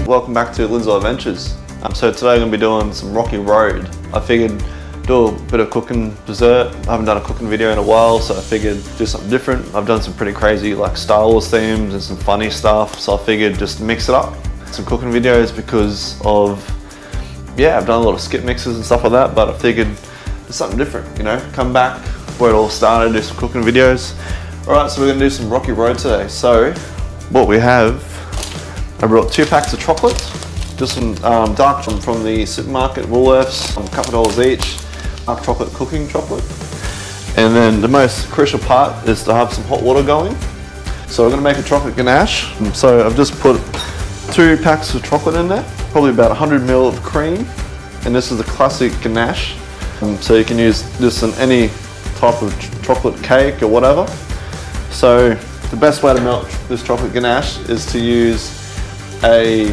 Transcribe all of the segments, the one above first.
Welcome back to Lindsay Adventures. So today I'm going to be doing some rocky road. I figured do a bit of cooking dessert. I haven't done a cooking video in a while, so I figured do something different. I've done some pretty crazy like Star Wars themes and some funny stuff, so I figured just mix it up. Some cooking videos because of, I've done a lot of skip mixes and stuff like that, but I figured do something different, you know, come back where it all started, do some cooking videos. Alright, so we're going to do some rocky road today. So what we have, I brought 2 packs of chocolate, just some dark chocolate from the supermarket, Woolworths, a couple of dollars each, dark chocolate, cooking chocolate. And then the most crucial part is to have some hot water going. So we're going to make a chocolate ganache. So I've just put 2 packs of chocolate in there, probably about 100 ml of cream, and this is the classic ganache. So you can use this in any type of chocolate cake or whatever. So the best way to melt this chocolate ganache is to use a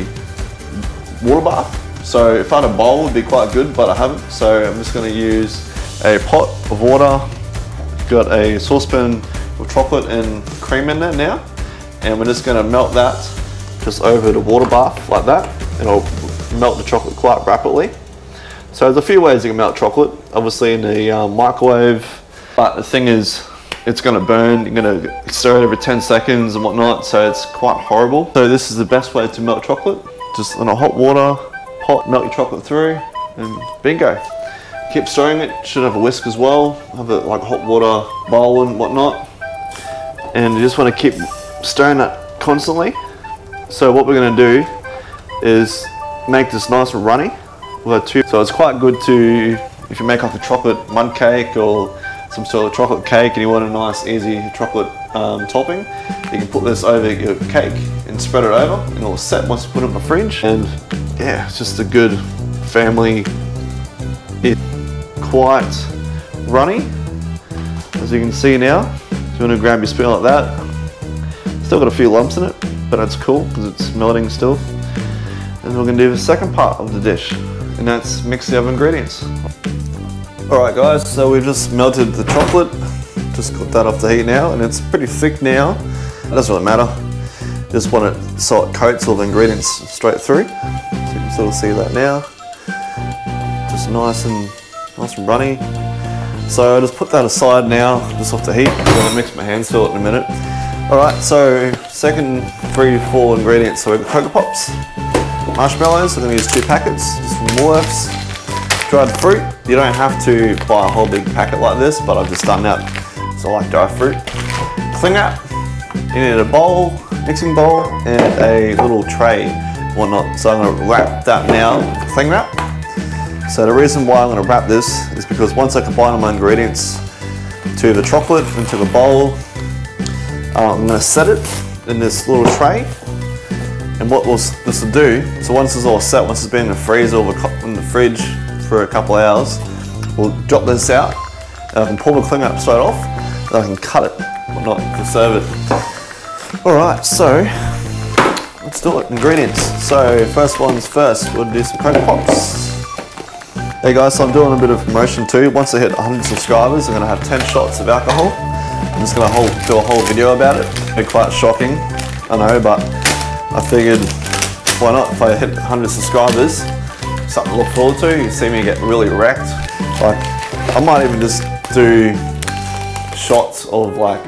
water bath. So if I had a bowl, it would be quite good, but I haven't. So I'm just going to use a pot of water. Got a saucepan with chocolate and cream in there now, and we're just going to melt that just over the water bath like that, and it'll melt the chocolate quite rapidly. So there's a few ways you can melt chocolate, obviously in the microwave, but the thing is, it's going to burn. You're going to stir it every 10 seconds and whatnot, so it's quite horrible. So this is the best way to melt chocolate. Just in a hot water pot, melt your chocolate through, and bingo. Keep stirring it. Should have a whisk as well. Have a like hot water bowl and whatnot. And you just want to keep stirring that constantly. So what we're going to do is make this nice and runny with a tube. So it's quite good to, if you make like a chocolate mud cake or some sort of chocolate cake and you want a nice easy chocolate topping, you can put this over your cake and spread it over, and it'll set once you put it in the fridge. And yeah, it's just a good family. It's quite runny, as you can see now. So you want to grab your spoon like that. Still got a few lumps in it, but that's cool because it's melting still. And we're going to do the second part of the dish, and that's mix the other ingredients. Alright guys, so we've just melted the chocolate, just got that off the heat now, and it's pretty thick now. It doesn't really matter, just want it so it coats all the ingredients straight through. So you can sort of see that now, just nice and runny. So I just put that aside now, just off the heat. I'm going to mix my hands to it in a minute. Alright, so second 3 to 4 ingredients. So we've got Cocoa Pops, marshmallows, we're going to use 2 packets, just from Woolworths. Dried fruit, you don't have to buy a whole big packet like this, but I've just done that, so I like dry fruit. Cling wrap, you need a bowl, mixing bowl, and a little tray, whatnot. So I'm going to wrap that now with cling wrap. So the reason why I'm going to wrap this is because once I combine all my ingredients to the chocolate into the bowl, I'm going to set it in this little tray. And what this will do, so once it's all set, once it's been in the freezer or in the fridge for a couple of hours, we'll drop this out, and I can pull the cling wrap straight off, and I can cut it, whatnot, to serve it. Alright, so let's do it. Ingredients. So first one's first, we'll do some Cocoa Pops. Hey guys, so I'm doing a bit of promotion too. Once I hit 100 subscribers, I'm going to have 10 shots of alcohol. I'm just going to do a whole video about it. It'll be quite shocking, I know, but I figured, why not? If I hit 100 subscribers, something to look forward to. You see me get really wrecked. Like, I might even just do shots of like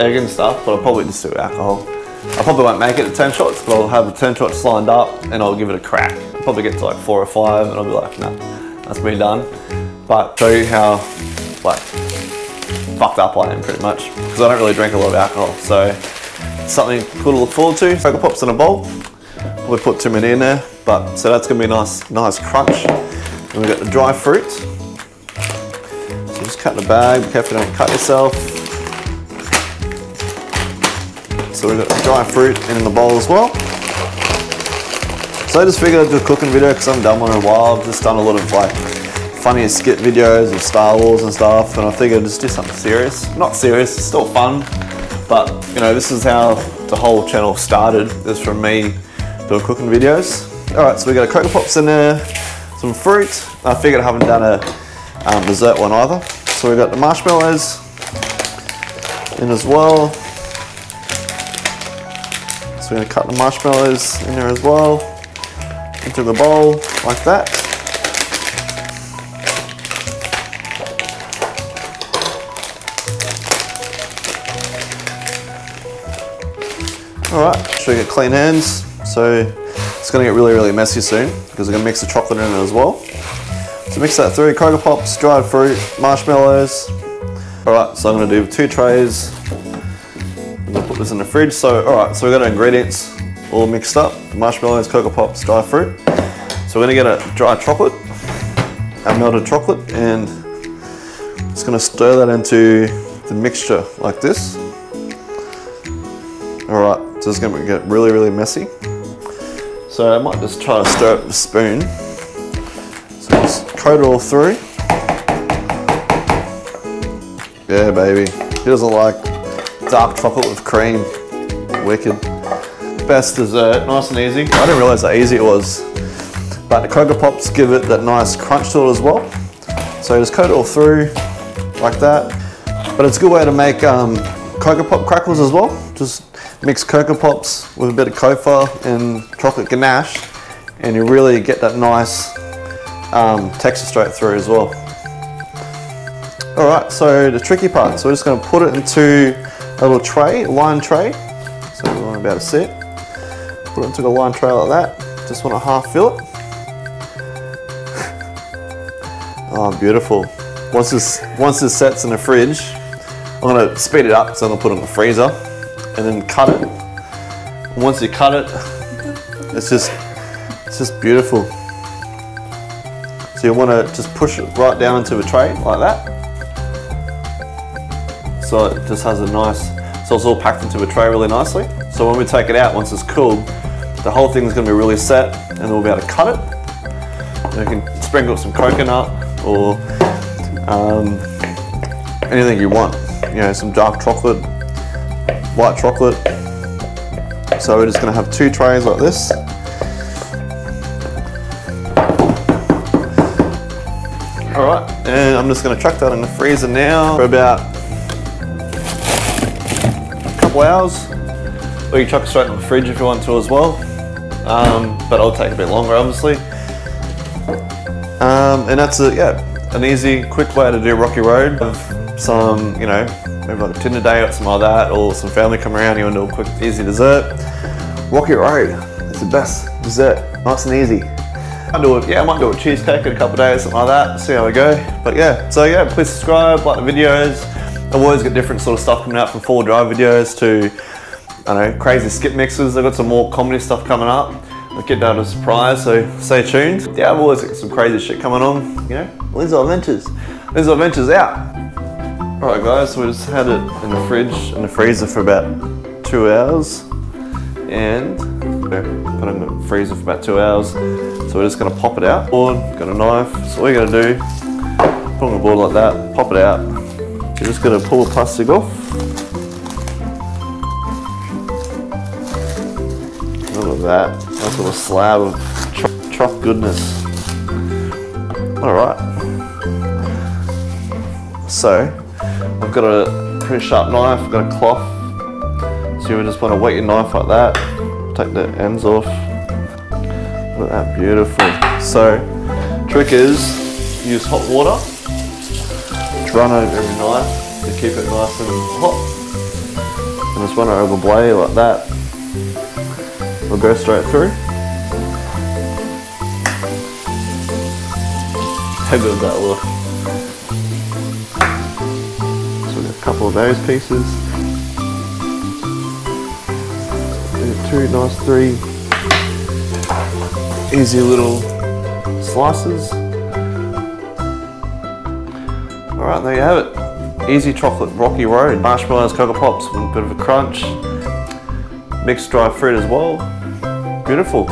egg and stuff, but I'll probably just do alcohol. I probably won't make it to 10 shots, but I'll have the 10 shots lined up and I'll give it a crack. I'll probably get to like 4 or 5 and I'll be like, nah, that's me done. But show you how like fucked up I am pretty much, because I don't really drink a lot of alcohol. So something cool to look forward to. Cocoa Pops in a bowl. We'll put too many in there, but so that's gonna be a nice crunch. And we've got the dry fruit. So just cut the bag, be careful you don't cut yourself. So we've got the dry fruit in the bowl as well. So I just figured I'd do a cooking video because I haven't done one in a while. I've just done a lot of like funny skit videos of Star Wars and stuff, and I figured I'd just do something serious. Not serious, it's still fun, but you know, this is how the whole channel started, is from me doing cooking videos. Alright, so we got a Cocoa Pops in there, some fruit. I figured I haven't done a dessert one either. So we got the marshmallows in as well. So we're going to cut the marshmallows in there as well. into the bowl like that. Alright, make sure you get clean hands. So it's going to get really, really messy soon because we're going to mix the chocolate in it as well. So mix that through, Cocoa Pops, dried fruit, marshmallows. Alright, so I'm going to do 2 trays. I'm going to put this in the fridge. So alright, so we've got our ingredients all mixed up. Marshmallows, Cocoa Pops, dry fruit. So we're going to get a dry chocolate, our melted chocolate, and just going to stir that into the mixture like this. Alright, so it's going to get really, really messy. So I might just try to stir it with a spoon. So just coat it all through. Yeah, baby. Who doesn't like dark chocolate with cream? Wicked. Best dessert, nice and easy. I didn't realise how easy it was. But the Cocoa Pops give it that nice crunch to it as well. So just coat it all through like that. But it's a good way to make Cocoa Pop crackers as well. Just mix Cocoa Pops with a bit of Cofa and chocolate ganache, and you really get that nice texture straight through as well. Alright, so the tricky part, so we're just going to put it into a little tray, a lined tray. So we want to be able to see it. Put it into a lined tray like that. Just want to half fill it. Oh, beautiful. Once this sets in the fridge, I'm going to speed it up, so I'm going to put it in the freezer and then cut it. And once you cut it, it's just beautiful. So you want to just push it right down into a tray like that. So it just has a nice, so it's all packed into a tray really nicely. So when we take it out, once it's cooled, the whole thing is going to be really set, and then we'll be able to cut it. And you can sprinkle some coconut or anything you want. You know, some dark chocolate, white chocolate. So we're just going to have 2 trays like this. Alright, and I'm just going to chuck that in the freezer now for about a couple hours. Or you can chuck it straight in the fridge if you want to as well. But it'll take a bit longer obviously. And that's an easy, quick way to do Rocky Road. Some, you know, maybe like a Tinder day or something like that, or some family come around, you want to do a quick, easy dessert. Rocky Road, it's the best dessert, nice and easy. I might do a cheesecake in a couple of days, something like that, see how we go. But yeah, so yeah, please subscribe, like the videos. I've always got different sort of stuff coming out, from 4-drive videos to, I don't know, crazy skip mixes. I've got some more comedy stuff coming up. I'll get down to a surprise, so stay tuned. Yeah, I've always got some crazy shit coming on, you know. Lindsay Adventures. Lindsay Adventures out. Alright guys, so we just had it in the fridge and the freezer for about 2 hours. And put it in the freezer for about 2 hours. So we're just going to pop it out. Board, got a knife. So all you're going to do, put on the board like that, pop it out. You're just going to pull the plastic off. Look at that. Nice little slab of choc goodness. Alright. So, I've got a pretty sharp knife, I've got a cloth. So you just want to wet your knife like that. Take the ends off. Look at that, beautiful. So, trick is, use hot water. Just run over every knife to keep it nice and hot. And just run it over the blade like that. It'll go straight through. How good does that look? So we've got a couple of those pieces. 2 nice 3 easy little slices. Alright, there you have it. Easy chocolate Rocky Road. Marshmallows, Cocoa Pops with a bit of a crunch. Mixed dry fruit as well. Beautiful.